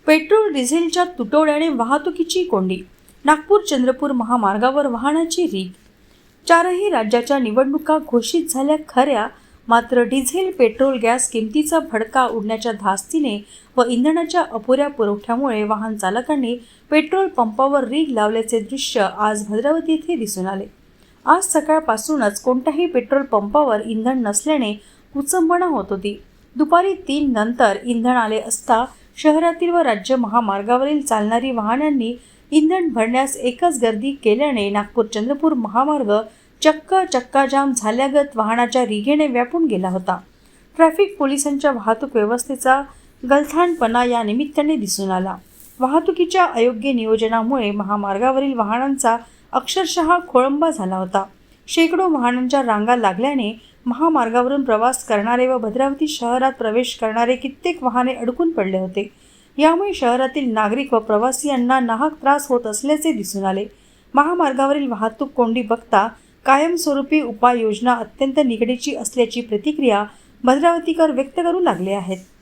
Petrol डिझेलच्या तुटवड्याने वाहतुकीची कोंडी. नागपूर चंद्रपूर महामार्गावर वाहनाची रीग. चारही राज्याच्या निवडणुका घोषित झाल्या खऱ्या, मात्र डिझेल पेट्रोल गॅस किमतीचा भडका उडण्याच्या धास्तीने व इंधनाच्या अपुऱ्या पुरवठ्यामुळे वाहन चालकांनी पेट्रोल पंपावर रीग लावल्याचे दृश्य आज भद्रावती येथे दिसून आले. आज सकाळपासूनच कोणत्याही पेट्रोल पंपावर इंधन नसल्याने कुचंबणा होत होती. दुपारी 3 नंतर इंधन आले असता शहरातील व राज्य महामार्गावरील चालणारी वाहनांनी इंधन भरण्यास एकच गर्दी केल्याने नागपूर चंद्रपूर महामार्ग चक्काजाम झाल्यागत वाहनाच्या रीगेने व्यापून गेला होता. ट्रॅफिक पोलिसांच्या वाहतूक व्यवस्थेचा गलथानपणा या निमित्ताने दिसून आला. वाहतुकीच्या अयोग्य नियोजनामुळे महामार्गावरील वाहनांचा अक्षरशः खोळंबा झाला होता. शेकडो वाहनांच्या रांगा लागल्याने महामार्गावरून प्रवास करणारे व भद्रावती शहरात प्रवेश करणारे कित्येक वाहने अडकून पडले होते. यामुळे शहरातील नागरिक व प्रवासियांना नाहक त्रास होत असल्याचे दिसून आले. महामार्गावरील वाहतूक कोंडी बघता कायमस्वरूपी उपाययोजना अत्यंत निकडेची असल्याची प्रतिक्रिया भद्रावतीकर व्यक्त करू लागले आहेत.